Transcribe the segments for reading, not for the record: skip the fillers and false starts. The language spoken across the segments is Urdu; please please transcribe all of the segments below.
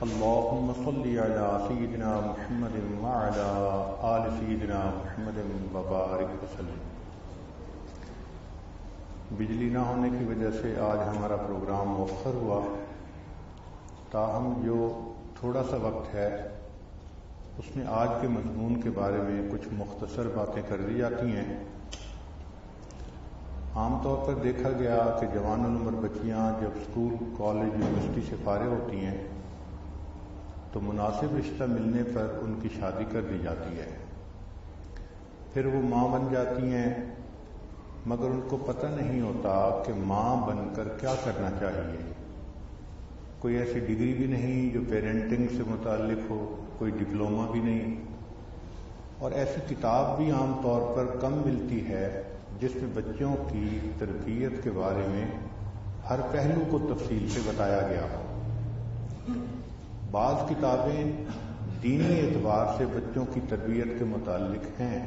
اللهم صل على سيدنا محمد وعلى آل سيدنا محمد وبارک وسلم۔ بجلی نہ ہونے کی وجہ سے آج ہمارا پروگرام مؤخر ہوا، تاہم جو تھوڑا سا وقت ہے اس میں آج کے مضمون کے بارے میں کچھ مختصر باتیں کر دی جاتی ہیں۔ عام طور پر دیکھا گیا کہ جوان العمر بچیاں جب اسکول، کالج، یونیورسٹی سے فارغ ہوتی ہیں تو مناسب رشتہ ملنے پر ان کی شادی کر دی جاتی ہے، پھر وہ ماں بن جاتی ہیں، مگر ان کو پتہ نہیں ہوتا کہ ماں بن کر کیا کرنا چاہیے۔ کوئی ایسی ڈگری بھی نہیں جو پیرنٹنگ سے متعلق ہو، کوئی ڈپلومہ بھی نہیں، اور ایسی کتاب بھی عام طور پر کم ملتی ہے جس میں بچوں کی تربیت کے بارے میں ہر پہلو کو تفصیل سے بتایا گیا ہو۔ بعض کتابیں دینی اعتبار سے بچوں کی تربیت کے متعلق ہیں،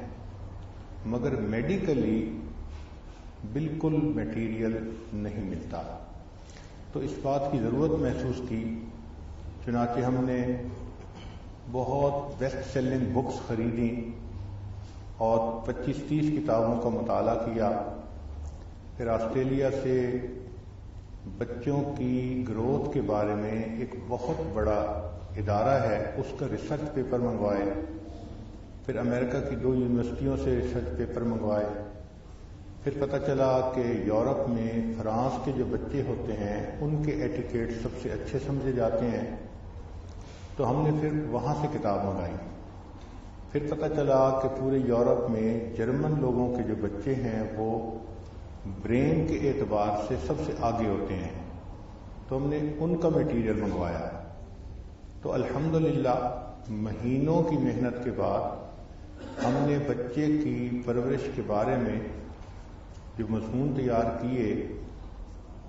مگر میڈیکلی بالکل میٹیریل نہیں ملتا، تو اس بات کی ضرورت محسوس کی، چنانچہ ہم نے بہت بیسٹ سیلنگ بکس خریدیں اور 25-30 کتابوں کا مطالعہ کیا۔ پھر آسٹریلیا سے بچوں کی گروتھ کے بارے میں ایک بہت بڑا ادارہ ہے، اس کا ریسرچ پیپر منگوائے، پھر امریکہ کی 2 یونیورسٹیوں سے ریسرچ پیپر منگوائے، پھر پتہ چلا کہ یورپ میں فرانس کے جو بچے ہوتے ہیں ان کے ایٹیکیٹ سب سے اچھے سمجھے جاتے ہیں، تو ہم نے پھر وہاں سے کتاب منگائی۔ پھر پتہ چلا کہ پورے یورپ میں جرمن لوگوں کے جو بچے ہیں وہ برین کے اعتبار سے سب سے آگے ہوتے ہیں، تو ہم نے ان کا میٹیریل منگوایا۔ تو الحمدللہ مہینوں کی محنت کے بعد ہم نے بچے کی پرورش کے بارے میں جو مضمون تیار کیے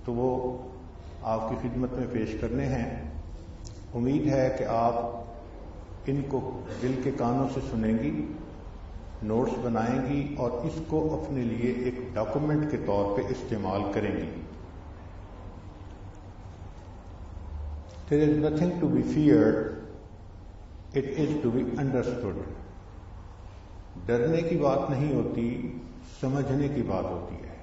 تو وہ آپ کی خدمت میں پیش کرنے ہیں۔ امید ہے کہ آپ ان کو دل کے کانوں سے سنیں گی، نوٹس بنائیں گی اور اس کو اپنے لیے ایک ڈاکومنٹ کے طور پہ استعمال کریں گی۔ There is nothing to be feared, it is to be understood۔ ڈرنے کی بات نہیں ہوتی، سمجھنے کی بات ہوتی ہے۔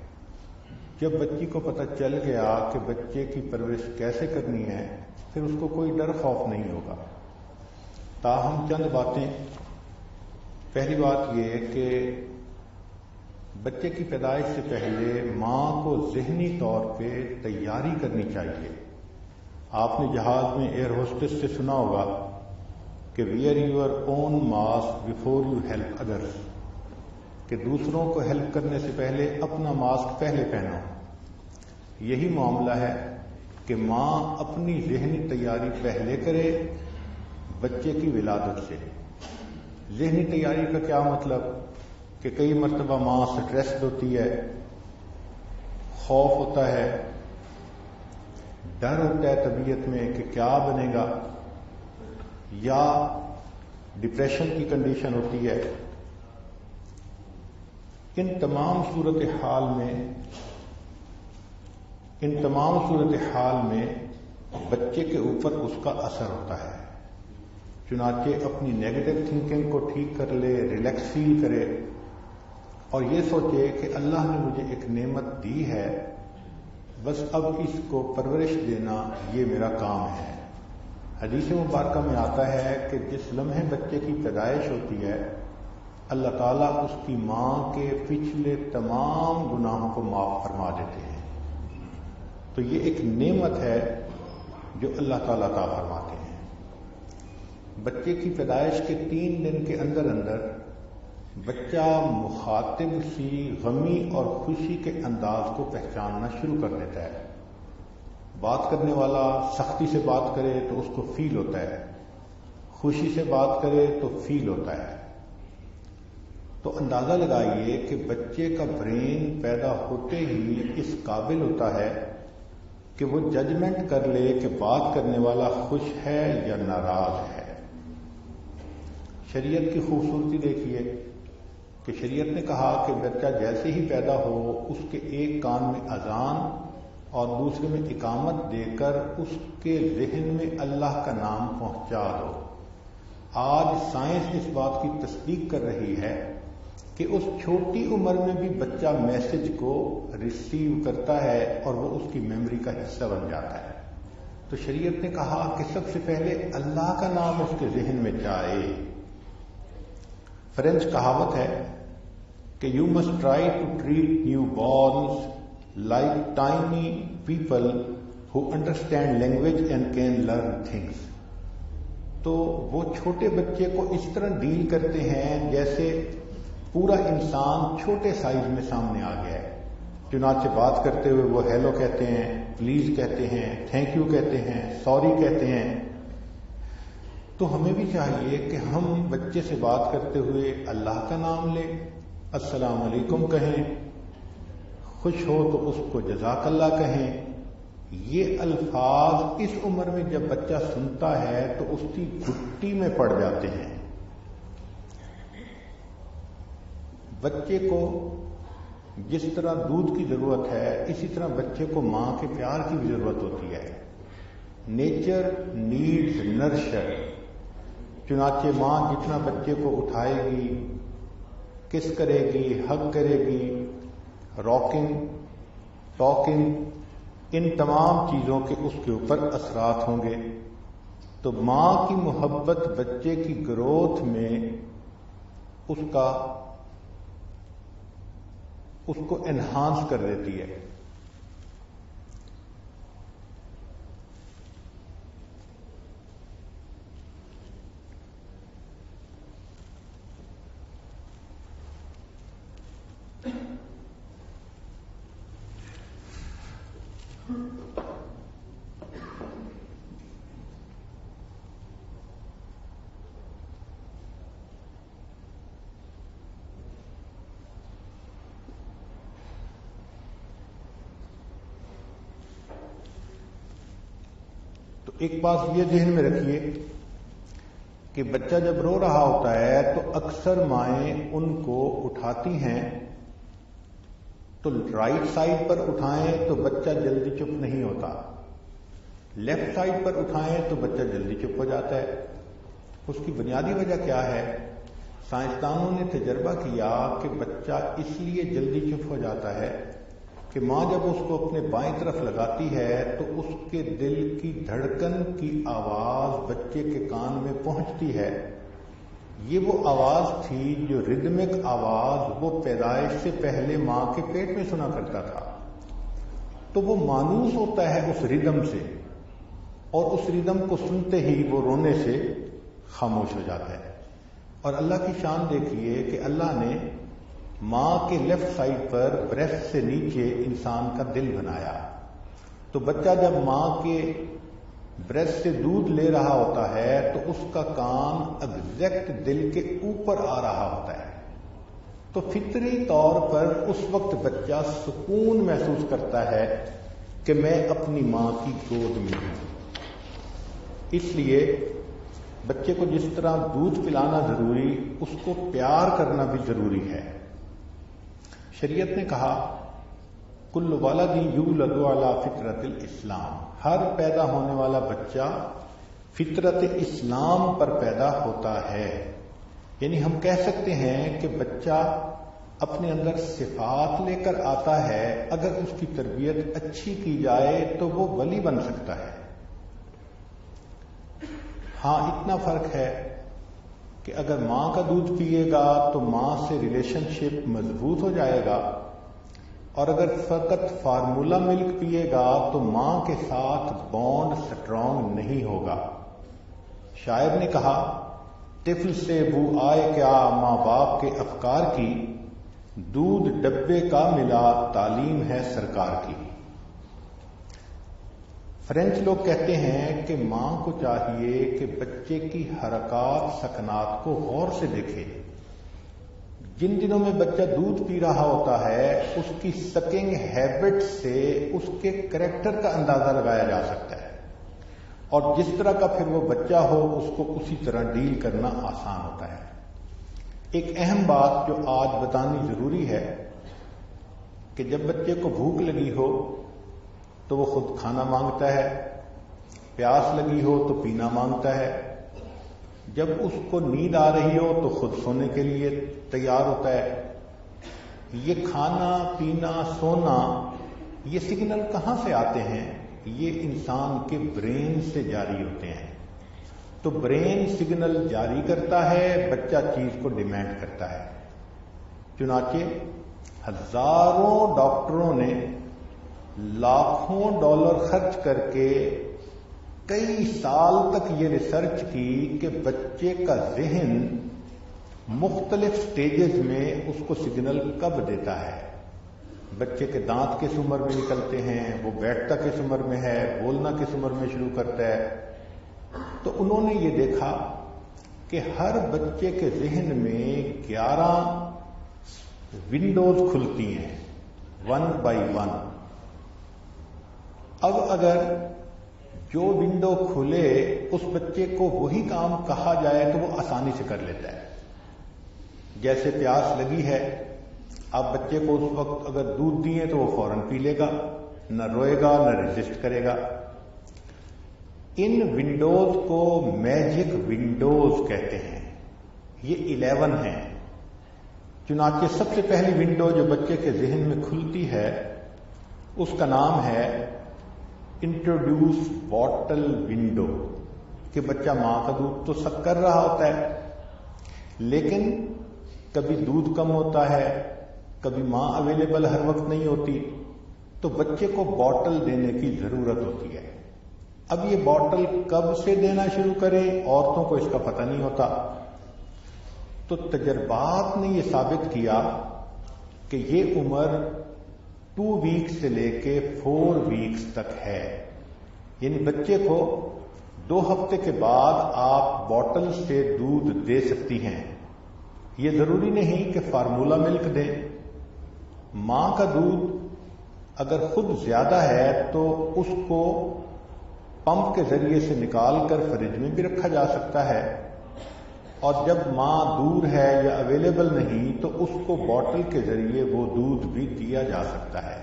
جب بچی کو پتہ چل گیا کہ بچے کی پرورش کیسے کرنی ہے، پھر اس کو کوئی ڈر خوف نہیں ہوگا۔ تاہم چند باتیں، پہلی بات یہ کہ بچے کی پیدائش سے پہلے ماں کو ذہنی طور پہ تیاری کرنی چاہیے۔ آپ نے جہاز میں ایئر ہوسٹس سے سنا ہوگا کہ wear your own mask before you help others, کہ دوسروں کو ہیلپ کرنے سے پہلے اپنا ماسک پہلے پہنو۔ یہی معاملہ ہے کہ ماں اپنی ذہنی تیاری پہلے کرے بچے کی ولادت سے۔ ذہنی تیاری کا کیا مطلب کہ کئی مرتبہ ماں سٹریسڈ ہوتی ہے، خوف ہوتا ہے، ڈر ہوتا ہے طبیعت میں کہ کیا بنے گا، یا ڈپریشن کی کنڈیشن ہوتی ہے۔ ان تمام صورتحال میں بچے کے اوپر اس کا اثر ہوتا ہے، چنانچہ اپنی نیگیٹو تھنکنگ کو ٹھیک کر لے، ریلیکس فیل کرے اور یہ سوچے کہ اللہ نے مجھے ایک نعمت دی ہے، بس اب اس کو پرورش دینا یہ میرا کام ہے۔ حدیث مبارکہ میں آتا ہے کہ جس لمحے بچے کی پیدائش ہوتی ہے اللہ تعالیٰ اس کی ماں کے پچھلے تمام گناہوں کو معاف فرما دیتے ہیں۔ تو یہ ایک نعمت ہے جو اللہ تعالیٰ عطا فرماتے ہیں۔ بچے کی پیدائش کے 3 دن کے اندر بچہ مخاطب سی غمی اور خوشی کے انداز کو پہچاننا شروع کر دیتا ہے۔ بات کرنے والا سختی سے بات کرے تو اس کو فیل ہوتا ہے، خوشی سے بات کرے تو فیل ہوتا ہے۔ تو اندازہ لگائیے کہ بچے کا برین پیدا ہوتے ہی اس قابل ہوتا ہے کہ وہ ججمنٹ کر لے کہ بات کرنے والا خوش ہے یا ناراض ہے۔ شریعت کی خوبصورتی دیکھیے کہ شریعت نے کہا کہ بچہ جیسے ہی پیدا ہو اس کے ایک کان میں اذان اور دوسرے میں اقامت دے کر اس کے ذہن میں اللہ کا نام پہنچا دو۔ آج سائنس اس بات کی تصدیق کر رہی ہے کہ اس چھوٹی عمر میں بھی بچہ میسج کو ریسیو کرتا ہے اور وہ اس کی میموری کا حصہ بن جاتا ہے۔ تو شریعت نے کہا کہ سب سے پہلے اللہ کا نام اس کے ذہن میں جائے۔ فرینچ کہاوت ہے کہ you must try to treat newborns like tiny people who understand language and can learn things. تو وہ چھوٹے بچے کو اس طرح ڈیل کرتے ہیں جیسے پورا انسان چھوٹے سائز میں سامنے آ گیا ہے۔ چنانچہ بات کرتے ہوئے وہ ہیلو کہتے ہیں، پلیز کہتے ہیں، تھینک یو کہتے ہیں، سوری کہتے ہیں۔ تو ہمیں بھی چاہیے کہ ہم بچے سے بات کرتے ہوئے اللہ کا نام لیں، السلام علیکم کہیں، خوش ہو تو اس کو جزاک اللہ کہیں۔ یہ الفاظ اس عمر میں جب بچہ سنتا ہے تو اس کی گھٹی میں پڑ جاتے ہیں۔ بچے کو جس طرح دودھ کی ضرورت ہے اسی طرح بچے کو ماں کے پیار کی بھی ضرورت ہوتی ہے۔ Nature needs nurture. چنانچہ ماں جتنا بچے کو اٹھائے گی، کس کرے گی، ہگ کرے گی، راکنگ، ٹاکنگ، ان تمام چیزوں کے اس کے اوپر اثرات ہوں گے۔ تو ماں کی محبت بچے کی گروتھ میں اس کو انہانس کر دیتی ہے۔ ایک بات یہ ذہن میں رکھیے کہ بچہ جب رو رہا ہوتا ہے تو اکثر مائیں ان کو اٹھاتی ہیں تو رائٹ سائڈ پر اٹھائیں تو بچہ جلدی چپ نہیں ہوتا، لیفٹ سائڈ پر اٹھائیں تو بچہ جلدی چپ ہو جاتا ہے۔ اس کی بنیادی وجہ کیا ہے؟ سائنسدانوں نے تجربہ کیا کہ بچہ اس لیے جلدی چپ ہو جاتا ہے کہ ماں جب اس کو اپنے بائیں طرف لگاتی ہے تو اس کے دل کی دھڑکن کی آواز بچے کے کان میں پہنچتی ہے۔ یہ وہ آواز تھی جو ردمک آواز وہ پیدائش سے پہلے ماں کے پیٹ میں سنا کرتا تھا۔ تو وہ مانوس ہوتا ہے اس ردم سے، اور اس ردم کو سنتے ہی وہ رونے سے خاموش ہو جاتا ہے۔ اور اللہ کی شان دیکھیے کہ اللہ نے ماں کے لیفٹ سائڈ پر بریسٹ سے نیچے انسان کا دل بنایا۔ تو بچہ جب ماں کے بریسٹ سے دودھ لے رہا ہوتا ہے تو اس کا کان ایگزیکٹ دل کے اوپر آ رہا ہوتا ہے۔ تو فطری طور پر اس وقت بچہ سکون محسوس کرتا ہے کہ میں اپنی ماں کی گود میں ہوں۔ اس لیے بچے کو جس طرح دودھ پلانا ضروری، اس کو پیار کرنا بھی ضروری ہے۔ شریعت نے کہا کل ولد یولد علی فطرت الاسلام، ہر پیدا ہونے والا بچہ فطرت اسلام پر پیدا ہوتا ہے۔ یعنی ہم کہہ سکتے ہیں کہ بچہ اپنے اندر صفات لے کر آتا ہے، اگر اس کی تربیت اچھی کی جائے تو وہ ولی بن سکتا ہے۔ ہاں اتنا فرق ہے کہ اگر ماں کا دودھ پیے گا تو ماں سے ریلیشن شپ مضبوط ہو جائے گا، اور اگر فقط فارمولا ملک پیے گا تو ماں کے ساتھ بانڈ سٹرونگ نہیں ہوگا۔ شاعر نے کہا طفل سے بو آئے کیا ماں باپ کے افکار کی، دودھ ڈبے کا ملا تعلیم ہے سرکار کی۔ فرینچ لوگ کہتے ہیں کہ ماں کو چاہیے کہ بچے کی حرکات سکنات کو غور سے دیکھے۔ جن دنوں میں بچہ دودھ پی رہا ہوتا ہے اس کی سکنگ ہیبٹ سے اس کے کریکٹر کا اندازہ لگایا جا سکتا ہے، اور جس طرح کا پھر وہ بچہ ہو اس کو اسی طرح ڈیل کرنا آسان ہوتا ہے۔ ایک اہم بات جو آج بتانی ضروری ہے کہ جب بچے کو بھوک لگی ہو تو وہ خود کھانا مانگتا ہے، پیاس لگی ہو تو پینا مانگتا ہے، جب اس کو نیند آ رہی ہو تو خود سونے کے لیے تیار ہوتا ہے۔ یہ کھانا پینا سونا یہ سگنل کہاں سے آتے ہیں؟ یہ انسان کے برین سے جاری ہوتے ہیں۔ تو برین سگنل جاری کرتا ہے، بچہ چیز کو ڈیمانڈ کرتا ہے۔ چنانچہ ہزاروں ڈاکٹروں نے لاکھوں ڈالر خرچ کر کے کئی سال تک یہ ریسرچ کی کہ بچے کا ذہن مختلف سٹیجز میں اس کو سگنل کب دیتا ہے۔ بچے کے دانت کس عمر میں نکلتے ہیں، وہ بیٹھتا کس عمر میں ہے، بولنا کس عمر میں شروع کرتا ہے۔ تو انہوں نے یہ دیکھا کہ ہر بچے کے ذہن میں 11 ونڈوز کھلتی ہیں 1 by 1۔ اب اگر جو ونڈو کھلے اس بچے کو وہی کام کہا جائے تو وہ آسانی سے کر لیتا ہے۔ جیسے پیاس لگی ہے، آپ بچے کو اس وقت اگر دودھ دیے تو وہ فوراً پی لے گا، نہ روئے گا نہ ریزسٹ کرے گا۔ ان ونڈوز کو میجک ونڈوز کہتے ہیں، یہ 11 ہیں۔ چنانچہ سب سے پہلی ونڈو جو بچے کے ذہن میں کھلتی ہے اس کا نام ہے انٹروڈیوس باٹل ونڈو، کہ بچہ ماں کا دودھ تو سک کر رہا ہوتا ہے، لیکن کبھی دودھ کم ہوتا ہے، کبھی ماں اویلیبل ہر وقت نہیں ہوتی، تو بچے کو باٹل دینے کی ضرورت ہوتی ہے۔ اب یہ باٹل کب سے دینا شروع کرے، عورتوں کو اس کا پتہ نہیں ہوتا۔ تو تجربات نے یہ ثابت کیا کہ یہ عمر 2 ویکس سے لے کے 4 ویکس تک ہے، یعنی بچے کو 2 ہفتے کے بعد آپ باٹل سے دودھ دے سکتی ہیں۔ یہ ضروری نہیں کہ فارمولا ملک دیں، ماں کا دودھ اگر خود زیادہ ہے تو اس کو پمپ کے ذریعے سے نکال کر فریج میں بھی رکھا جا سکتا ہے، اور جب ماں دور ہے یا اویلیبل نہیں تو اس کو باٹل کے ذریعے وہ دودھ بھی دیا جا سکتا ہے۔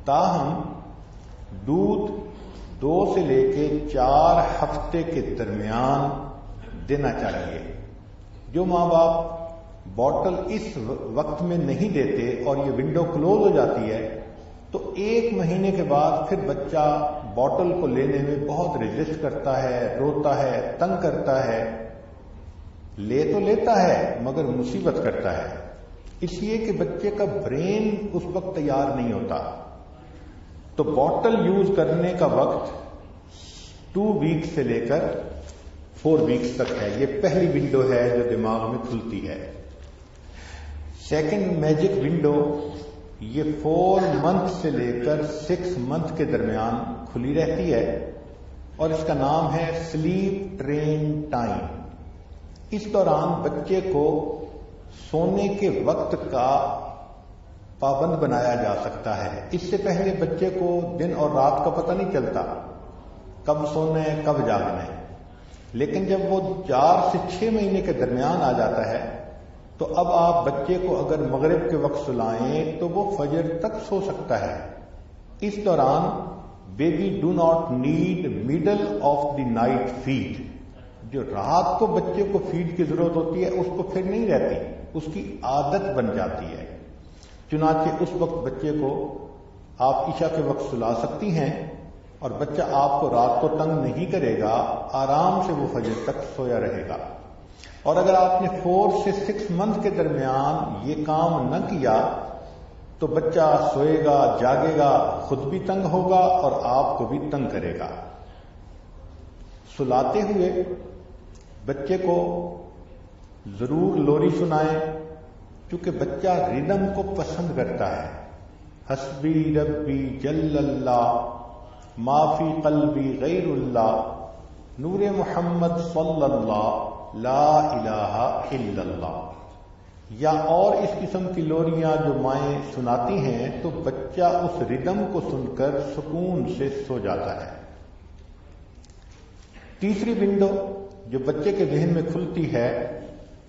تاہم دودھ 2 سے لے کے 4 ہفتے کے درمیان دینا چاہیے۔ جو ماں باپ باٹل اس وقت میں نہیں دیتے اور یہ ونڈو کلوز ہو جاتی ہے تو 1 مہینے کے بعد پھر بچہ باٹل کو لینے میں بہت ریزسٹ کرتا ہے، روتا ہے، تنگ کرتا ہے، لے تو لیتا ہے مگر مصیبت کرتا ہے، اس لیے کہ بچے کا برین اس وقت تیار نہیں ہوتا۔ تو باٹل یوز کرنے کا وقت 2 ویکس سے لے کر 4 ویکس تک ہے۔ یہ پہلی ونڈو ہے جو دماغ میں کھلتی ہے۔ سیکنڈ میجک ونڈو یہ 4 منتھ سے لے کر 6 منتھ کے درمیان کھلی رہتی ہے، اور اس کا نام ہے سلیپ ٹرین ٹائم۔ اس دوران بچے کو سونے کے وقت کا پابند بنایا جا سکتا ہے۔ اس سے پہلے بچے کو دن اور رات کا پتہ نہیں چلتا، کب سونا ہے کب جاگنا ہے، لیکن جب وہ 4 سے 6 مہینے کے درمیان آ جاتا ہے تو اب آپ بچے کو اگر مغرب کے وقت سلائیں تو وہ فجر تک سو سکتا ہے۔ اس دوران baby do not need middle of the night feed, جو رات کو بچے کو فیڈ کی ضرورت ہوتی ہے اس کو پھر نہیں رہتی، اس کی عادت بن جاتی ہے۔ چنانچہ اس وقت بچے کو آپ عشاء کے وقت سلا سکتی ہیں اور بچہ آپ کو رات کو تنگ نہیں کرے گا، آرام سے وہ فجر تک سویا رہے گا۔ اور اگر آپ نے 4 سے 6 منتھ کے درمیان یہ کام نہ کیا تو بچہ سوئے گا، جاگے گا، خود بھی تنگ ہوگا اور آپ کو بھی تنگ کرے گا۔ سلاتے ہوئے بچے کو ضرور لوری سنائیں، کیونکہ بچہ ردم کو پسند کرتا ہے۔ حسبی ربی جل اللہ ما فی قلبی غیر اللہ نور محمد صلی اللہ لا الہ الا اللہ، یا اور اس قسم کی لوریاں جو مائیں سناتی ہیں تو بچہ اس ردم کو سن کر سکون سے سو جاتا ہے۔ تیسری ونڈو جو بچے کے ذہن میں کھلتی ہے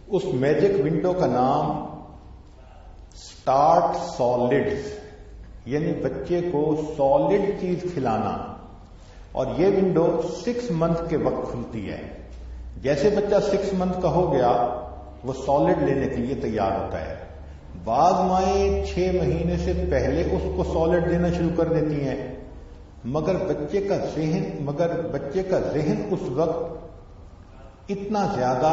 اس میجک ونڈو کا نام سٹارٹ سالڈز یعنی بچے کو سالڈ چیز کھلانا، اور یہ ونڈو 6 منتھ کے وقت کھلتی ہے. جیسے بچہ 6 منتھ کا ہو گیا وہ سالڈ لینے کے لیے تیار ہوتا ہے. بعض مائیں 6 مہینے سے پہلے اس کو سالڈ دینا شروع کر دیتی ہیں، مگر بچے کا ذہن اس وقت اتنا زیادہ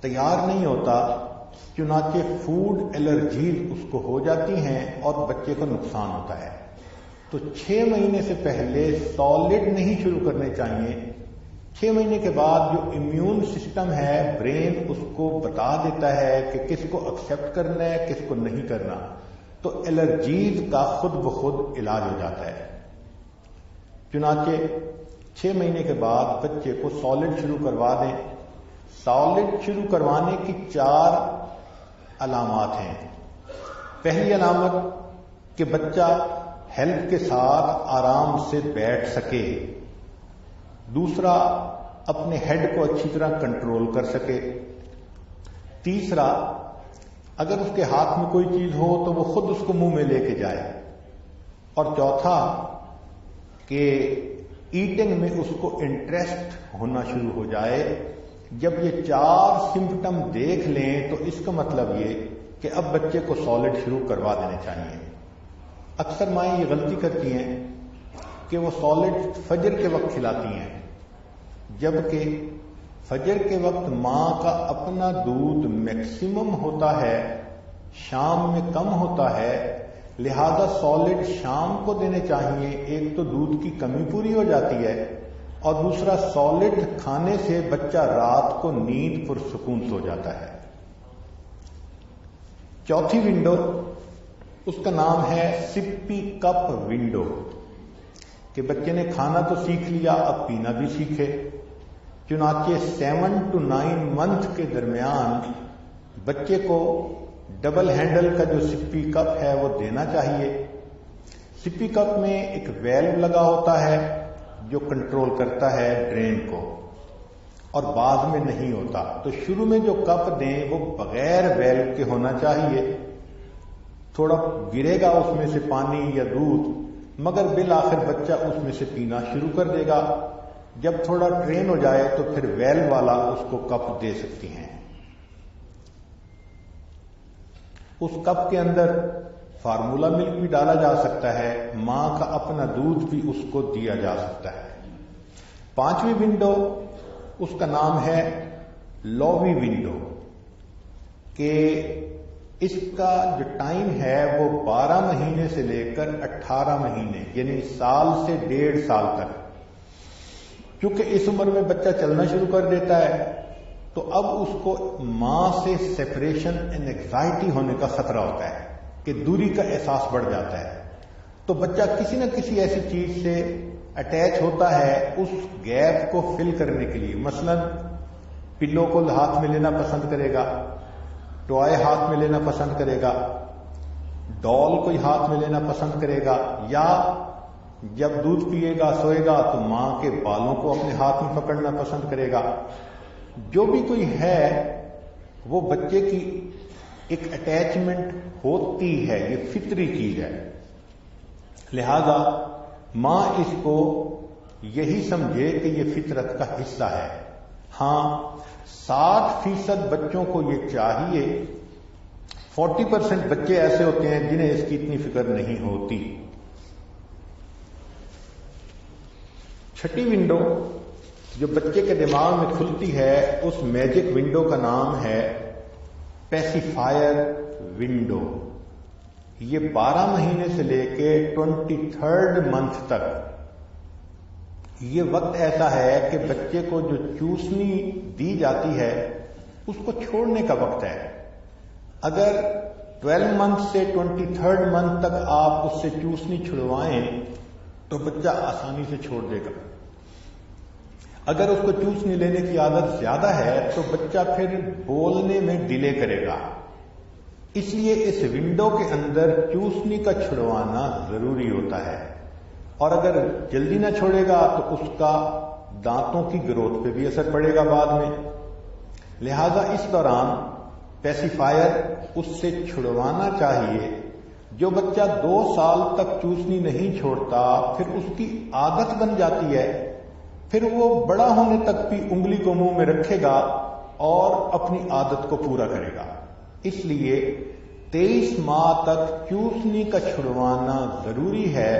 تیار نہیں ہوتا، چنانچہ فوڈ الرجیز اس کو ہو جاتی ہیں اور بچے کو نقصان ہوتا ہے. تو 6 مہینے سے پہلے سالڈ نہیں شروع کرنے چاہیے. 6 مہینے کے بعد جو امیون سسٹم ہے، برین اس کو بتا دیتا ہے کہ کس کو ایکسپٹ کرنا ہے کس کو نہیں کرنا، تو الرجیز کا خود بخود علاج ہو جاتا ہے. چنانچہ 6 مہینے کے بعد بچے کو سالڈ شروع کروا دیں. سالڈ شروع کروانے کی 4 علامات ہیں. پہلی علامت کہ بچہ ہیلتھ کے ساتھ آرام سے بیٹھ سکے. دوسرا، اپنے ہیڈ کو اچھی طرح کنٹرول کر سکے. تیسرا، اگر اس کے ہاتھ میں کوئی چیز ہو تو وہ خود اس کو منہ میں لے کے جائے. اور چوتھا کہ ایٹنگ میں اس کو انٹرسٹ ہونا شروع ہو جائے. جب یہ 4 سمپٹم دیکھ لیں تو اس کا مطلب یہ کہ اب بچے کو سالڈ شروع کروا دینے چاہیے. اکثر مائیں یہ غلطی کرتی ہیں کہ وہ سالڈ فجر کے وقت کھلاتی ہیں، جبکہ فجر کے وقت ماں کا اپنا دودھ میکسیمم ہوتا ہے، شام میں کم ہوتا ہے، لہذا سالڈ شام کو دینے چاہیے. ایک تو دودھ کی کمی پوری ہو جاتی ہے، اور دوسرا سالڈ کھانے سے بچہ رات کو نیند پرسکون سو جاتا ہے. چوتھی ونڈو، اس کا نام ہے سپی کپ ونڈو، کہ بچے نے کھانا تو سیکھ لیا، اب پینا بھی سیکھے. چنانچہ 7 to 9 منتھ کے درمیان بچے کو ڈبل ہینڈل کا جو سپی کپ ہے وہ دینا چاہیے. سپی کپ میں ایک ویلو لگا ہوتا ہے جو کنٹرول کرتا ہے ڈرین کو، اور بعض میں نہیں ہوتا. تو شروع میں جو کپ دیں وہ بغیر ویلو کے ہونا چاہیے. تھوڑا گرے گا اس میں سے پانی یا دودھ، مگر بالآخر بچہ اس میں سے پینا شروع کر دے گا. جب تھوڑا ٹرین ہو جائے تو پھر ویل والا اس کو کپ دے سکتی ہیں. اس کپ کے اندر فارمولا ملک بھی ڈالا جا سکتا ہے، ماں کا اپنا دودھ بھی اس کو دیا جا سکتا ہے. 5ویں ونڈو، اس کا نام ہے لووی ونڈو، کہ اس کا جو ٹائم ہے وہ 12 مہینے سے لے کر 18 مہینے یعنی سال سے 1.5 سال تک. کیونکہ اس عمر میں بچہ چلنا شروع کر دیتا ہے تو اب اس کو ماں سے سیپریشن اینڈ اینگزائٹی ہونے کا خطرہ ہوتا ہے کہ دوری کا احساس بڑھ جاتا ہے. تو بچہ کسی نہ کسی ایسی چیز سے اٹیچ ہوتا ہے اس گیپ کو فل کرنے کے لیے. مثلا پلو کو ہاتھ میں لینا پسند کرے گا، ٹوائے ہاتھ میں لینا پسند کرے گا، ڈال کو ہاتھ میں لینا پسند کرے گا، یا جب دودھ پیے گا سوئے گا تو ماں کے بالوں کو اپنے ہاتھ میں پکڑنا پسند کرے گا. جو بھی کوئی ہے وہ بچے کی ایک اٹیچمنٹ ہوتی ہے، یہ فطری چیز ہے. لہذا ماں اس کو یہی سمجھے کہ یہ فطرت کا حصہ ہے. ہاں 60% بچوں کو یہ چاہیے، 40% بچے ایسے ہوتے ہیں جنہیں اس کی اتنی فکر نہیں ہوتی. 6ٹھی ونڈو جو بچے کے دماغ میں کھلتی ہے اس میجک ونڈو کا نام ہے پیسیفائر ونڈو. یہ 12 مہینے سے لے کے 23rd منتھ تک یہ وقت ایسا ہے کہ بچے کو جو چوسنی دی جاتی ہے اس کو چھوڑنے کا وقت ہے. اگر 12 منتھ سے 23rd منتھ تک آپ اس سے چوسنی چھڑوائیں تو بچہ آسانی سے چھوڑ دے گا. اگر اس کو چوسنی لینے کی عادت زیادہ ہے تو بچہ پھر بولنے میں ڈیلے کرے گا. اس لیے اس ونڈو کے اندر چوسنی کا چھڑوانا ضروری ہوتا ہے، اور اگر جلدی نہ چھوڑے گا تو اس کا دانتوں کی گروتھ پہ بھی اثر پڑے گا بعد میں. لہذا اس دوران پیسیفائر اس سے چھڑوانا چاہیے جو بچہ 2 سال تک چوسنی نہیں چھوڑتا پھر اس کی عادت بن جاتی ہے، پھر وہ بڑا ہونے تک بھی انگلی کو منہ میں رکھے گا اور اپنی عادت کو پورا کرے گا۔ اس لیے 23 ماہ تک چوسنی کا چھڑوانا ضروری ہے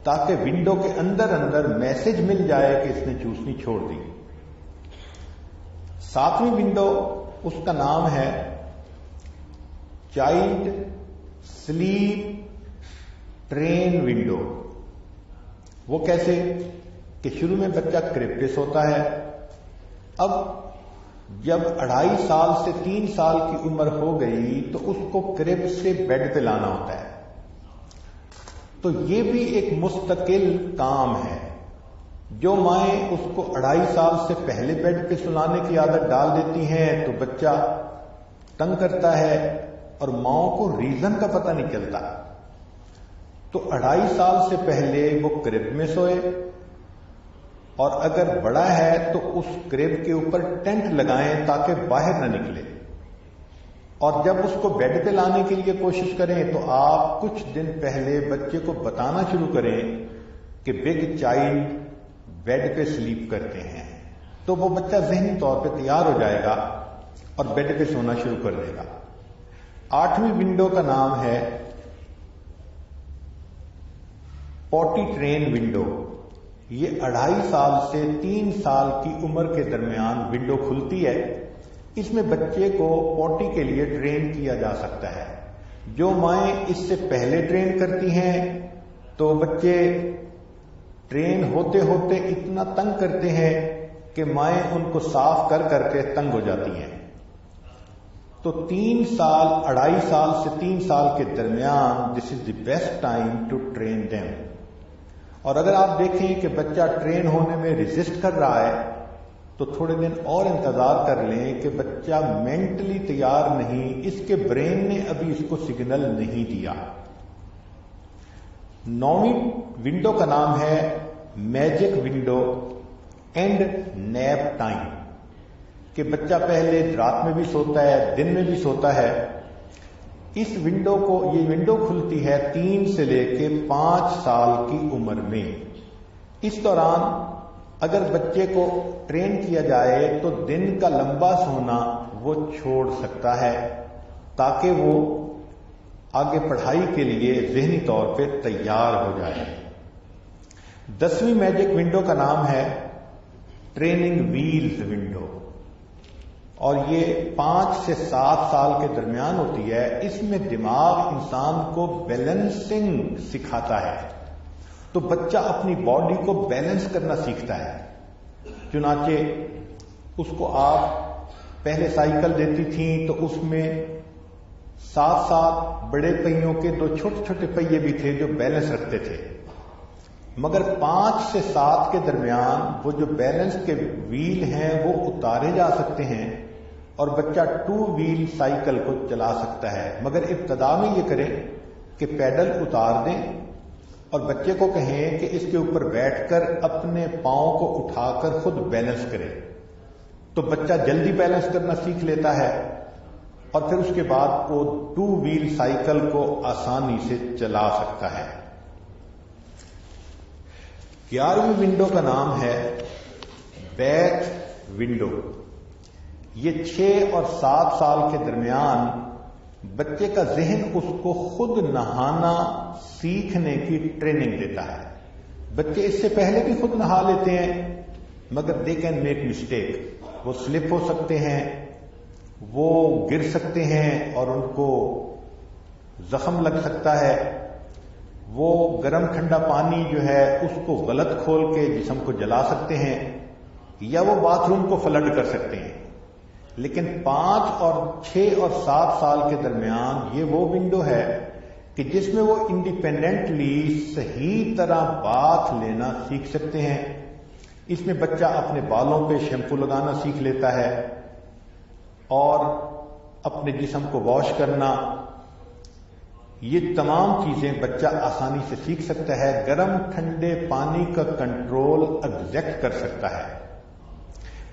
تاکہ ونڈو کے اندر اندر میسج مل جائے کہ اس نے چوسنی چھوڑ دی۔ 7ویں ونڈو، اس کا نام ہے چائلڈ سلیپ ٹرین ونڈو۔ وہ کیسے کہ شروع میں بچہ کرب پہ سوتا ہے، اب جب 2.5 سال سے 3 سال کی عمر ہو گئی تو اس کو کرب سے بیڈ پہ لانا ہوتا ہے۔ تو یہ بھی ایک مستقل کام ہے۔ جو مائیں اس کو 2.5 سال سے پہلے بیڈ پہ سلانے کی عادت ڈال دیتی ہیں تو بچہ تنگ کرتا ہے اور ماؤں کو ریزن کا پتہ نہیں چلتا، تو 2.5 سال سے پہلے وہ کرب میں سوئے، اور اگر بڑا ہے تو اس کرب کے اوپر ٹینٹ لگائیں تاکہ باہر نہ نکلے، اور جب اس کو بیڈ پہ لانے کے لیے کوشش کریں تو آپ کچھ دن پہلے بچے کو بتانا شروع کریں کہ بگ چائلڈ بیڈ پہ سلیپ کرتے ہیں، تو وہ بچہ ذہنی طور پہ تیار ہو جائے گا اور بیڈ پہ سونا شروع کر دے گا۔ 8ویں ونڈو کا نام ہے پوٹی ٹرین ونڈو۔ یہ 2.5 سال سے 3 سال کی عمر کے درمیان ونڈو کھلتی ہے۔ اس میں بچے کو پوٹی کے لیے ٹرین کیا جا سکتا ہے۔ جو مائیں اس سے پہلے ٹرین کرتی ہیں تو بچے ٹرین ہوتے ہوتے اتنا تنگ کرتے ہیں کہ مائیں ان کو صاف کر کر کے تنگ ہو جاتی ہیں۔ تو 3 سال 2.5 سال سے 3 سال کے درمیان this is the best time to train them. اور اگر آپ دیکھیں کہ بچہ ٹرین ہونے میں ریزسٹ کر رہا ہے تو تھوڑے دن اور انتظار کر لیں کہ بچہ مینٹلی تیار نہیں، اس کے برین نے ابھی اس کو سگنل نہیں دیا۔ 9ویں ونڈو کا نام ہے magic window and nap time, کہ بچہ پہلے رات میں بھی سوتا ہے، دن میں بھی سوتا ہے۔ اس ونڈو کو، یہ ونڈو کھلتی ہے 3 سے لے کے 5 سال کی عمر میں۔ اس دوران اگر بچے کو ٹرین کیا جائے تو دن کا لمبا سونا وہ چھوڑ سکتا ہے تاکہ وہ آگے پڑھائی کے لیے ذہنی طور پہ تیار ہو جائے۔ 10ویں میجک ونڈو کا نام ہے ٹریننگ ویلز ونڈو، اور یہ 5 سے 7 سال کے درمیان ہوتی ہے۔ اس میں دماغ انسان کو بیلنسنگ سکھاتا ہے، تو بچہ اپنی باڈی کو بیلنس کرنا سیکھتا ہے۔ چنانچہ اس کو آپ پہلے سائیکل دیتی تھیں تو اس میں 7 بڑے پہیوں کے 2 چھوٹے چھوٹے پہیے بھی تھے جو بیلنس رکھتے تھے، مگر 5 سے 7 کے درمیان وہ جو بیلنس کے ویل ہیں وہ اتارے جا سکتے ہیں اور بچہ 2 ویل سائیکل کو چلا سکتا ہے۔ مگر ابتدا میں یہ کریں کہ پیڈل اتار دیں اور بچے کو کہیں کہ اس کے اوپر بیٹھ کر اپنے پاؤں کو اٹھا کر خود بیلنس کرے، تو بچہ جلدی بیلنس کرنا سیکھ لیتا ہے اور پھر اس کے بعد وہ 2 ویل سائیکل کو آسانی سے چلا سکتا ہے۔ 11ویں ونڈو کا نام ہے بیتھ ونڈو۔ یہ 6 اور 7 سال کے درمیان بچے کا ذہن اس کو خود نہانا سیکھنے کی ٹریننگ دیتا ہے۔ بچے اس سے پہلے بھی خود نہا لیتے ہیں مگر دے کین میک مسٹیک، وہ سلپ ہو سکتے ہیں، وہ گر سکتے ہیں اور ان کو زخم لگ سکتا ہے، وہ گرم ٹھنڈا پانی جو ہے اس کو غلط کھول کے جسم کو جلا سکتے ہیں، یا وہ باتھ روم کو فلڈ کر سکتے ہیں۔ لیکن 5 اور 6 اور 7 سال کے درمیان یہ وہ ونڈو ہے کہ جس میں وہ انڈیپینڈنٹلی صحیح طرح باتھ لینا سیکھ سکتے ہیں۔ اس میں بچہ اپنے بالوں پہ شیمپو لگانا سیکھ لیتا ہے اور اپنے جسم کو واش کرنا، یہ تمام چیزیں بچہ آسانی سے سیکھ سکتا ہے۔ گرم ٹھنڈے پانی کا کنٹرول ایگزیکٹ کر سکتا ہے۔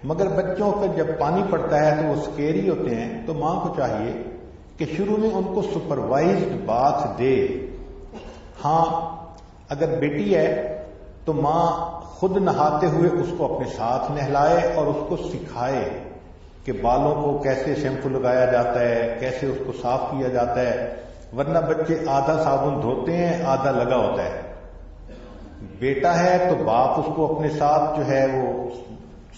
مگر بچوں پر جب پانی پڑتا ہے تو وہ سکیری ہوتے ہیں، تو ماں کو چاہیے کہ کہ شروع میں ان کو سپروائزڈ بات دے. ہاں اگر بیٹی ہے تو ماں خود نہاتے ہوئے اس کو اپنے ساتھ نہلائے اور اس کو سکھائے کہ بالوں کو کیسے شیمپو لگایا جاتا ہے, کیسے اس کو صاف کیا جاتا ہے. ورنہ بچے آدھا صابن دھوتے ہیں, آدھا لگا ہوتا ہے. بیٹا ہے تو باپ اس کو اپنے ساتھ جو ہے وہ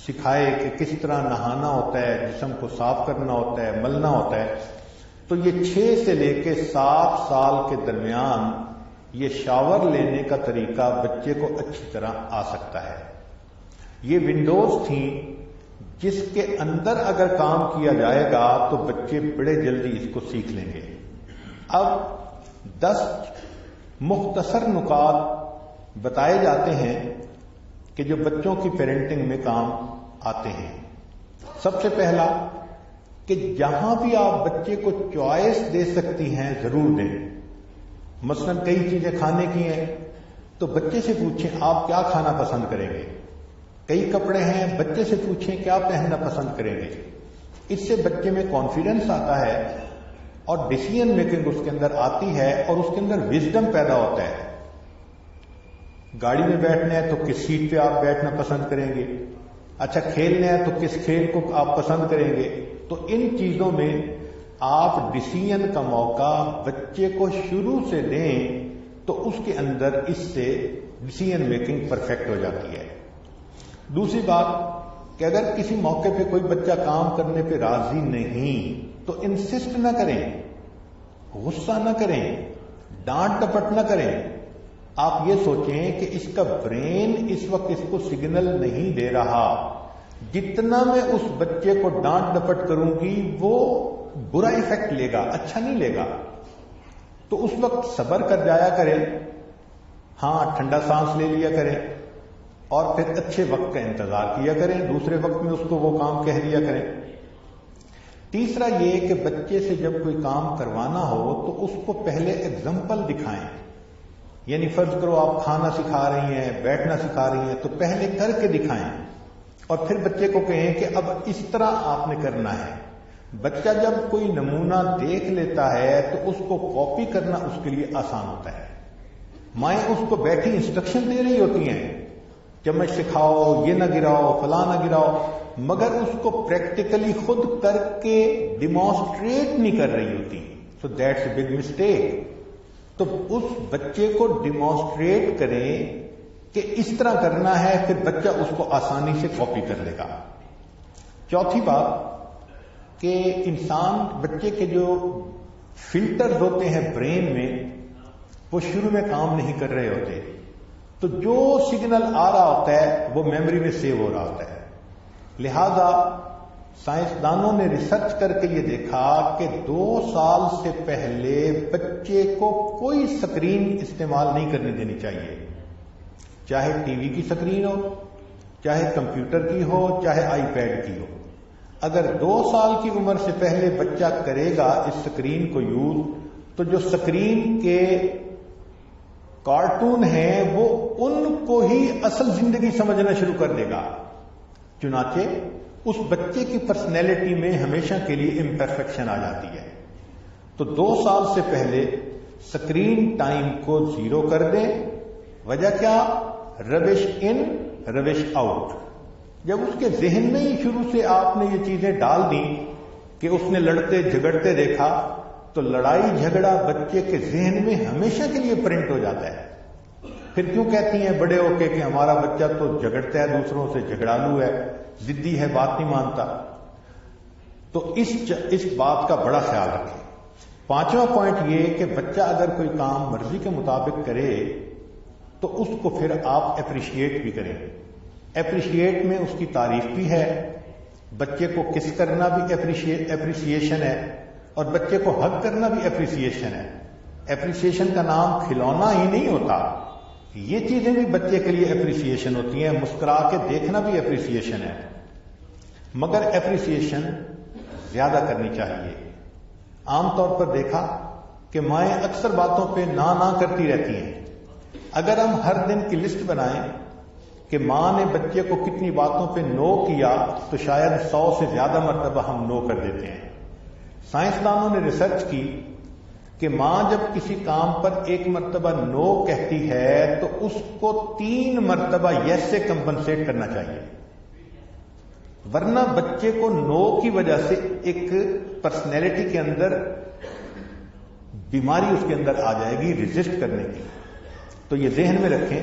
سکھائے کہ کس طرح نہانا ہوتا ہے, جسم کو صاف کرنا ہوتا ہے, ملنا ہوتا ہے. تو یہ 6 سے لے کے 7 سال کے درمیان یہ شاور لینے کا طریقہ بچے کو اچھی طرح آ سکتا ہے. یہ ونڈوز تھیں جس کے اندر اگر کام کیا جائے گا تو بچے بڑے جلدی اس کو سیکھ لیں گے. اب 10 مختصر نکات بتائے جاتے ہیں کہ جو بچوں کی پیرنٹنگ میں کام آتے ہیں. سب سے پہلا کہ جہاں بھی آپ بچے کو چوائس دے سکتی ہیں ضرور دیں. مثلا کئی چیزیں کھانے کی ہیں تو بچے سے پوچھیں آپ کیا کھانا پسند کریں گے. کئی کپڑے ہیں بچے سے پوچھیں کیا پہننا پسند کریں گے. اس سے بچے میں کانفیڈنس آتا ہے اور ڈیسیژن میکنگ اس کے اندر آتی ہے اور اس کے اندر وزڈم پیدا ہوتا ہے. گاڑی میں بیٹھنا ہے تو کس سیٹ پہ آپ بیٹھنا پسند کریں گے. اچھا کھیلنا ہے تو کس کھیل کو آپ پسند کریں گے. تو ان چیزوں میں آپ ڈیسیژن کا موقع بچے کو شروع سے دیں تو اس کے اندر اس سے ڈیسیژن میکنگ پرفیکٹ ہو جاتی ہے. دوسری بات کہ اگر کسی موقع پہ کوئی بچہ کام کرنے پہ راضی نہیں تو انسسٹ نہ کریں, غصہ نہ کریں, ڈانٹ ڈپٹ نہ کریں. آپ یہ سوچیں کہ اس کا برین اس وقت اس کو سگنل نہیں دے رہا. جتنا میں اس بچے کو ڈانٹ ڈپٹ کروں گی وہ برا ایفیکٹ لے گا, اچھا نہیں لے گا. تو اس وقت صبر کر جایا کریں, ہاں ٹھنڈا سانس لے لیا کریں اور پھر اچھے وقت کا انتظار کیا کریں. دوسرے وقت میں اس کو وہ کام کہہ دیا کریں. تیسرا یہ کہ بچے سے جب کوئی کام کروانا ہو تو اس کو پہلے اگزامپل دکھائیں. یعنی فرض کرو آپ کھانا سکھا رہی ہیں, بیٹھنا سکھا رہی ہیں, تو پہلے کر کے دکھائیں اور پھر بچے کو کہیں کہ اب اس طرح آپ نے کرنا ہے. بچہ جب کوئی نمونہ دیکھ لیتا ہے تو اس کو کاپی کرنا اس کے لیے آسان ہوتا ہے. مائیں اس کو بیٹھی انسٹرکشن دے رہی ہوتی ہیں, چمچ سکھاؤ, یہ نہ گراؤ, فلاں نہ گراؤ, مگر اس کو پریکٹیکلی خود کر کے ڈیمانسٹریٹ نہیں کر رہی ہوتی. So that's a big mistake. تو اس بچے کو ڈیمانسٹریٹ کریں کہ اس طرح کرنا ہے, پھر بچہ اس کو آسانی سے کاپی کر لے گا. چوتھی بات کہ انسان بچے کے جو فلٹرز ہوتے ہیں برین میں وہ شروع میں کام نہیں کر رہے ہوتے, تو جو سگنل آ رہا ہوتا ہے وہ میموری میں سیو ہو رہا ہوتا ہے. لہذا سائنسدانوں نے ریسرچ کر کے یہ دیکھا کہ 2 سال سے پہلے بچے کو کوئی سکرین استعمال نہیں کرنے دینی چاہیے, چاہے ٹی وی کی سکرین ہو, چاہے کمپیوٹر کی ہو, چاہے آئی پیڈ کی ہو. اگر 2 سال کی عمر سے پہلے بچہ کرے گا اس سکرین کو یوز تو جو سکرین کے کارٹون ہیں وہ ان کو ہی اصل زندگی سمجھنا شروع کر دے گا. چنانچہ اس بچے کی پرسنالٹی میں ہمیشہ کے لیے امپرفیکشن آ جاتی ہے. تو 2 سال سے پہلے سکرین ٹائم کو 0 کر دیں. وجہ کیا؟ ربش ان ربش آؤٹ. جب اس کے ذہن میں ہی شروع سے آپ نے یہ چیزیں ڈال دیں کہ اس نے لڑتے جھگڑتے دیکھا تو لڑائی جھگڑا بچے کے ذہن میں ہمیشہ کے لیے پرنٹ ہو جاتا ہے. پھر کیوں کہتی ہیں بڑے ہو کے کہ ہمارا بچہ تو جھگڑتا ہے دوسروں سے, جھگڑالو ہے, ضدی ہے, بات نہیں مانتا. تو اس بات کا بڑا خیال رکھیں. 5واں پوائنٹ یہ کہ بچہ اگر کوئی کام مرضی کے مطابق کرے تو اس کو پھر آپ اپریشیٹ بھی کریں. اپریشیٹ میں اس کی تعریف بھی ہے, بچے کو کس کرنا بھی اپریشیشن ہے, اور بچے کو حق کرنا بھی اپریسیشن ہے. اپریسیشن کا نام کھلونا ہی نہیں ہوتا, یہ چیزیں بھی بچے کے لیے اپریسیشن ہوتی ہیں. مسکرا کے دیکھنا بھی اپریسیشن ہے, مگر اپریسیشن زیادہ کرنی چاہیے. عام طور پر دیکھا کہ مائیں اکثر باتوں پہ نہ کرتی رہتی ہیں. اگر ہم ہر دن کی لسٹ بنائیں کہ ماں نے بچے کو کتنی باتوں پہ نو کیا تو شاید 100 سے زیادہ مرتبہ ہم نو کر دیتے ہیں. سائنسدانوں نے ریسرچ کی کہ ماں جب کسی کام پر ایک مرتبہ نو کہتی ہے تو اس کو 3 مرتبہ یس سے کمپنسیٹ کرنا چاہیے، ورنہ بچے کو نو کی وجہ سے ایک پرسنالٹی کے اندر بیماری اس کے اندر آ جائے گی ریزسٹ کرنے کی۔ تو یہ ذہن میں رکھیں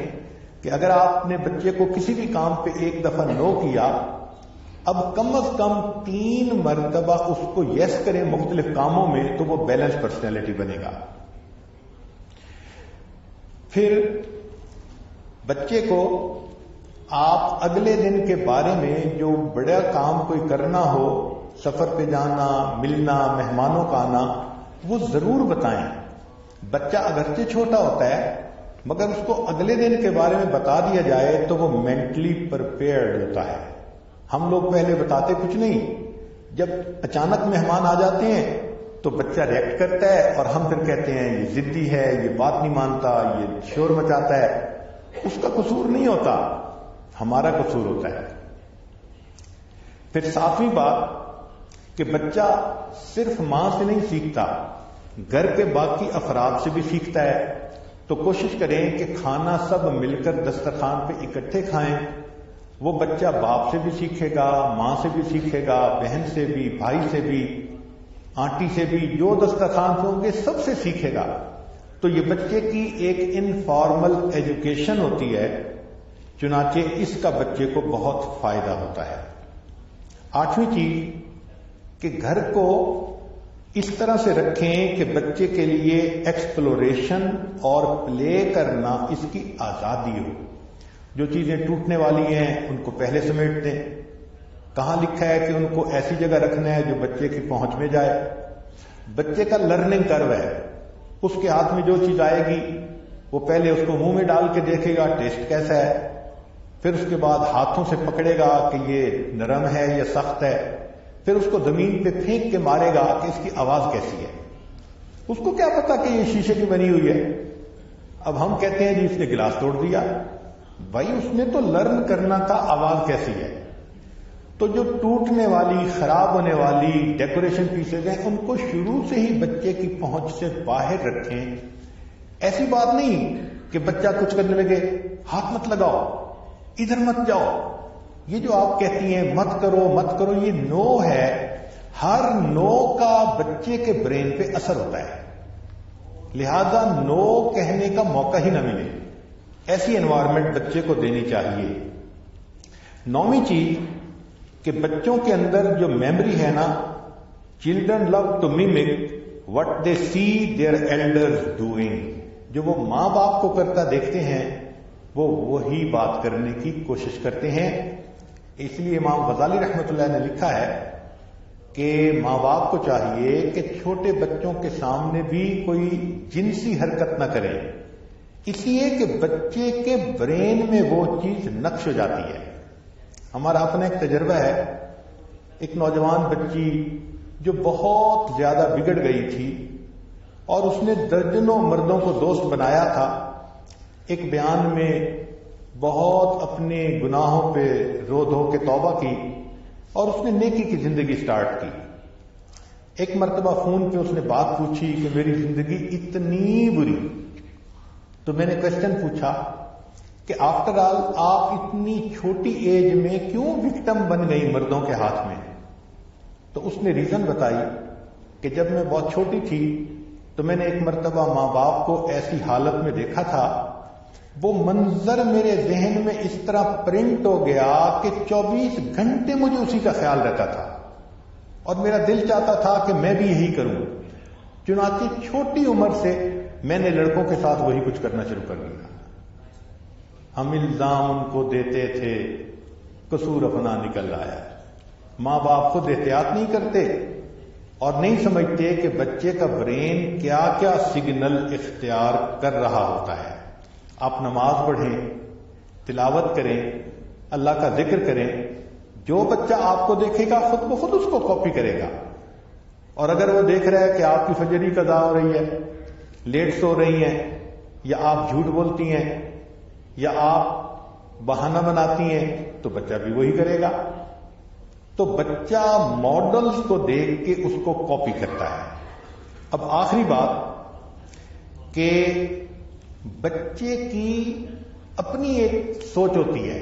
کہ اگر آپ نے بچے کو کسی بھی کام پہ ایک دفعہ نو کیا، اب کم از کم 3 مرتبہ اس کو یس کریں مختلف کاموں میں، تو وہ بیلنس پرسنالٹی بنے گا۔ پھر بچے کو آپ اگلے دن کے بارے میں جو بڑا کام کوئی کرنا ہو، سفر پہ جانا، ملنا، مہمانوں کا آنا، وہ ضرور بتائیں۔ بچہ اگرچہ چھوٹا ہوتا ہے مگر اس کو اگلے دن کے بارے میں بتا دیا جائے تو وہ مینٹلی پرپیئرڈ ہوتا ہے۔ ہم لوگ پہلے بتاتے کچھ نہیں، جب اچانک مہمان آ جاتے ہیں تو بچہ ریئیکٹ کرتا ہے اور ہم پھر کہتے ہیں یہ ضدی ہے، یہ بات نہیں مانتا، یہ شور مچاتا ہے۔ اس کا قصور نہیں ہوتا، ہمارا قصور ہوتا ہے۔ پھر 7ویں بات کہ بچہ صرف ماں سے نہیں سیکھتا، گھر کے باقی افراد سے بھی سیکھتا ہے۔ تو کوشش کریں کہ کھانا سب مل کر دسترخوان پہ اکٹھے کھائیں۔ وہ بچہ باپ سے بھی سیکھے گا، ماں سے بھی سیکھے گا، بہن سے بھی، بھائی سے بھی، آنٹی سے بھی، جو دسترخوان پہ ہوں گے سب سے سیکھے گا۔ تو یہ بچے کی ایک انفارمل ایجوکیشن ہوتی ہے، چنانچہ اس کا بچے کو بہت فائدہ ہوتا ہے۔ 8ویں چیز کہ گھر کو اس طرح سے رکھیں کہ بچے کے لیے ایکسپلوریشن اور پلے کرنا اس کی آزادی ہو۔ جو چیزیں ٹوٹنے والی ہیں ان کو پہلے سمیٹ دیں۔ کہاں لکھا ہے کہ ان کو ایسی جگہ رکھنا ہے جو بچے کی پہنچ میں جائے؟ بچے کا لرننگ کرو ہے، اس کے ہاتھ میں جو چیز آئے گی وہ پہلے اس کو منہ میں ڈال کے دیکھے گا ٹیسٹ کیسا ہے، پھر اس کے بعد ہاتھوں سے پکڑے گا کہ یہ نرم ہے یا سخت ہے، پھر اس کو زمین پہ پھینک کے مارے گا کہ اس کی آواز کیسی ہے۔ اس کو کیا پتا کہ یہ شیشے کی بنی ہوئی ہے؟ اب ہم کہتے ہیں جی اس نے گلاس توڑ دیا، بھائی اس نے تو لرن کرنا تھا آواز کیسی ہے۔ تو جو ٹوٹنے والی، خراب ہونے والی ڈیکوریشن پیسز ہیں ان کو شروع سے ہی بچے کی پہنچ سے باہر رکھیں۔ ایسی بات نہیں کہ بچہ کچھ کرنے لگے ہاتھ مت لگاؤ، ادھر مت جاؤ، یہ جو آپ کہتی ہیں مت کرو مت کرو، یہ نو ہے۔ ہر نو کا بچے کے برین پہ اثر ہوتا ہے، لہذا نو کہنے کا موقع ہی نہ ملے، ایسی انوائرمنٹ بچے کو دینی چاہیے۔ 9ویں چیز کہ بچوں کے اندر جو میموری ہے نا، children love to mimic what they see their elders doing, جو وہ ماں باپ کو کرتا دیکھتے ہیں وہ وہی بات کرنے کی کوشش کرتے ہیں۔ اس لیے امام غزالی رحمۃ اللہ نے لکھا ہے کہ ماں باپ کو چاہیے کہ چھوٹے بچوں کے سامنے بھی کوئی جنسی حرکت نہ کریں، اس لیے کہ بچے کے برین میں وہ چیز نقش ہو جاتی ہے۔ ہمارا اپنا ایک تجربہ ہے، ایک نوجوان بچی جو بہت زیادہ بگڑ گئی تھی اور اس نے درجنوں مردوں کو دوست بنایا تھا، ایک بیان میں بہت اپنے گناہوں پہ رو دھو کے توبہ کی اور اس نے نیکی کی زندگی سٹارٹ کی۔ ایک مرتبہ فون پہ اس نے بات پوچھی کہ میری زندگی اتنی بری، تو میں نے کوشچن پوچھا کہ آفٹر آل آپ اتنی چھوٹی ایج میں کیوں وکٹم بن گئی مردوں کے ہاتھ میں؟ تو اس نے ریزن بتائی کہ جب میں بہت چھوٹی تھی تو میں نے ایک مرتبہ ماں باپ کو ایسی حالت میں دیکھا تھا، وہ منظر میرے ذہن میں اس طرح پرنٹ ہو گیا کہ 24 گھنٹے مجھے اسی کا خیال رہتا تھا اور میرا دل چاہتا تھا کہ میں بھی یہی کروں۔ چنانچہ چھوٹی عمر سے میں نے لڑکوں کے ساتھ وہی کچھ کرنا شروع کر دیا۔ ہم الزام ان کو دیتے تھے، قصور اپنا نکل آیا۔ ماں باپ خود احتیاط نہیں کرتے اور نہیں سمجھتے کہ بچے کا برین کیا کیا سگنل اختیار کر رہا ہوتا ہے۔ آپ نماز پڑھیں، تلاوت کریں، اللہ کا ذکر کریں، جو بچہ آپ کو دیکھے گا خود بخود اس کو کاپی کرے گا۔ اور اگر وہ دیکھ رہا ہے کہ آپ کی فجری قضا ہو رہی ہے، لیٹ سو رہی ہیں، یا آپ جھوٹ بولتی ہیں، یا آپ بہانہ بناتی ہیں، تو بچہ بھی وہی کرے گا۔ تو بچہ ماڈلز کو دیکھ کے اس کو کاپی کرتا ہے. اب آخری بات کہ بچے کی اپنی ایک سوچ ہوتی ہے،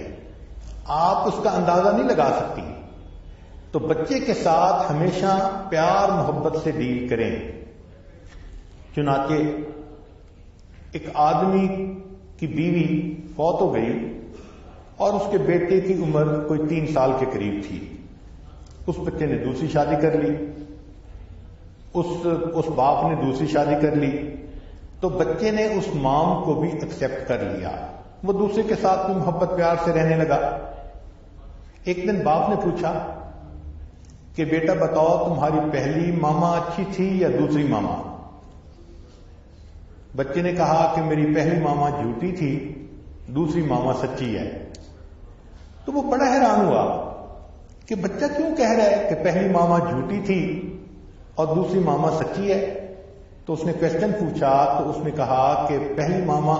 آپ اس کا اندازہ نہیں لگا سکتی. تو بچے کے ساتھ ہمیشہ پیار محبت سے ڈیل کریں. چنانچہ ایک آدمی کی بیوی فوت ہو گئی اور اس کے بیٹے کی عمر کوئی 3 سال کے قریب تھی. اس بچے نے دوسری شادی کر لی، اس باپ نے دوسری شادی کر لی. تو بچے نے اس مام کو بھی ایکسپٹ کر لیا، وہ دوسرے کے ساتھ بھی محبت پیار سے رہنے لگا. ایک دن باپ نے پوچھا کہ بیٹا بتاؤ تمہاری پہلی ماما اچھی تھی یا دوسری ماما؟ بچے نے کہا کہ میری پہلی ماما جھوٹی تھی، دوسری ماما سچی ہے. تو وہ بڑا حیران ہوا کہ بچہ کیوں کہہ رہا ہے کہ پہلی ماما جھوٹی تھی اور دوسری ماما سچی ہے. تو اس نے کوشچن پوچھا تو اس نے کہا کہ پہلی ماما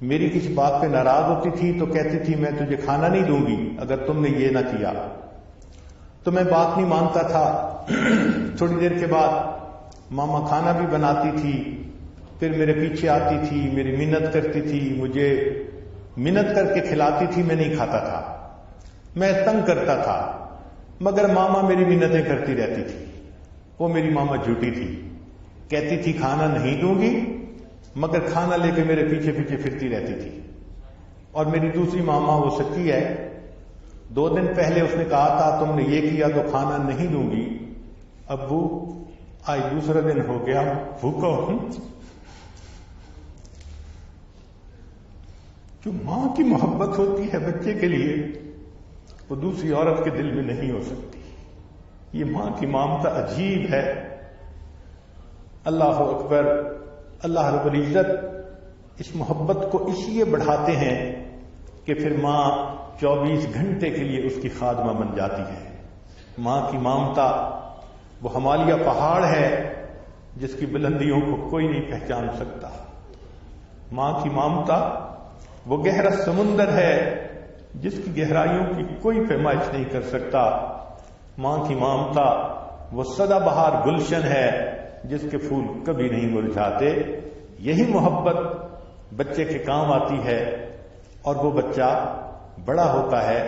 میری کسی بات پہ ناراض ہوتی تھی تو کہتی تھی میں تجھے کھانا نہیں دوں گی اگر تم نے یہ نہ کیا. تو میں بات نہیں مانتا تھا. تھوڑی دیر کے بعد ماما کھانا بھی بناتی تھی، پھر میرے پیچھے آتی تھی، میری منت کرتی تھی، مجھے منت کر کے کھلاتی تھی، میں نہیں کھاتا تھا، میں تنگ کرتا تھا، مگر ماما میری منتیں کرتی رہتی تھی. وہ میری ماما جھوٹی تھی، کہتی تھی کھانا نہیں دوں گی مگر کھانا لے کے میرے پیچھے پیچھے پھرتی رہتی تھی. اور میری دوسری ماما وہ سچی ہے. 2 دن پہلے اس نے کہا تھا تم نے یہ کیا تو کھانا نہیں دوں گی. ابو آج دوسرا دن ہو گیا، بھوکا ہوں. جو ماں کی محبت ہوتی ہے بچے کے لیے وہ دوسری عورت کے دل میں نہیں ہو سکتی. یہ ماں کی ممتا عجیب ہے. اللہ اکبر. اللہ رب العزت اس محبت کو اس لیے بڑھاتے ہیں کہ پھر ماں 24 گھنٹے کے لیے اس کی خادمہ بن جاتی ہے. ماں کی ممتا وہ ہمالیہ پہاڑ ہے جس کی بلندیوں کو کوئی نہیں پہچان سکتا. ماں کی ممتا وہ گہرا سمندر ہے جس کی گہرائیوں کی کوئی پیمائش نہیں کر سکتا. ماں کی ممتا وہ سدا بہار گلشن ہے جس کے پھول کبھی نہیں مرجھاتے. یہی محبت بچے کے کام آتی ہے اور وہ بچہ بڑا ہوتا ہے.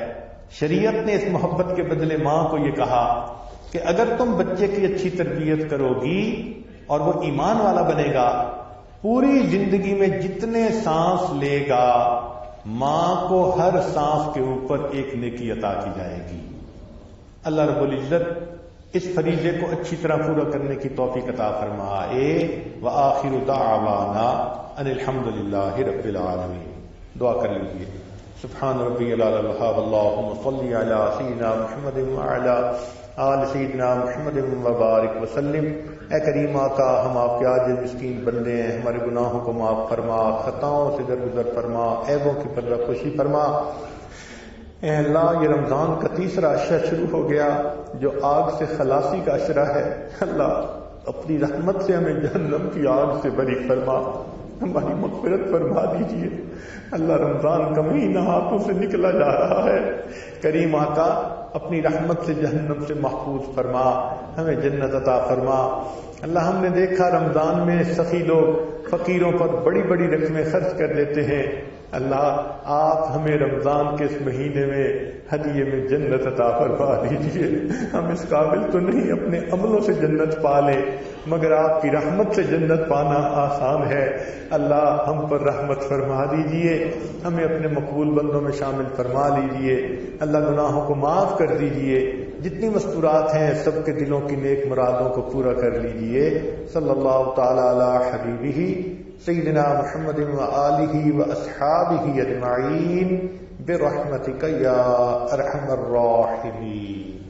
شریعت نے اس محبت کے بدلے ماں کو یہ کہا کہ اگر تم بچے کی اچھی تربیت کرو گی اور وہ ایمان والا بنے گا، پوری زندگی میں جتنے سانس لے گا ماں کو ہر سانس کے اوپر ایک نیکی عطا کی جائے گی. اللہ رب العزت اس فریضے کو اچھی طرح پورا کرنے کی توفیق عطا فرمائے. وآخر دعوانا ان الحمد للہ رب العالمین. دعا کر لیجیے. سبحان ربی العلی الوہاب. اللہم صلی علی سیدنا محمد وعلی آل سیدنا محمد وبارک وسلم. اے کریم آقا، ہم آپ کے عاجز مسکین بندے ہیں، ہمارے گناہوں کو معاف فرما، خطاؤں سے درگزر فرما، عیبوں کی پردہ پوشی فرما. اے اللہ، یہ رمضان کا تیسرا عشرہ شروع ہو گیا جو آگ سے خلاصی کا عشرہ ہے. اللہ اپنی رحمت سے ہمیں جہنم کی آگ سے بری فرما، ہماری مغفرت فرما دیجیے. اللہ رمضان کا مہینہ ہاتھوں سے نکلا جا رہا ہے. کریم آقا اپنی رحمت سے جہنم سے محفوظ فرما، ہمیں جنت عطا فرما. اللہ ہم نے دیکھا رمضان میں سخی لوگ فقیروں پر بڑی بڑی رقمیں خرچ کر دیتے ہیں. اللہ آپ ہمیں رمضان کے اس مہینے میں ہدیے میں جنت عطا فرما دیجیے. ہم اس قابل تو نہیں اپنے عملوں سے جنت پا لیں، مگر آپ کی رحمت سے جنت پانا آسان ہے. اللہ ہم پر رحمت فرما دیجیے، ہمیں اپنے مقبول بندوں میں شامل فرما لیجیے. اللہ گناہوں کو معاف کر دیجیے. جتنی مستورات ہیں سب کے دلوں کی نیک مرادوں کو پورا کر لیجیے. صلی اللہ تعالی علی حبیبہ سیدنا محمد وآلہ واصحابہ اجمعین برحمتک یا ارحم الراحمین.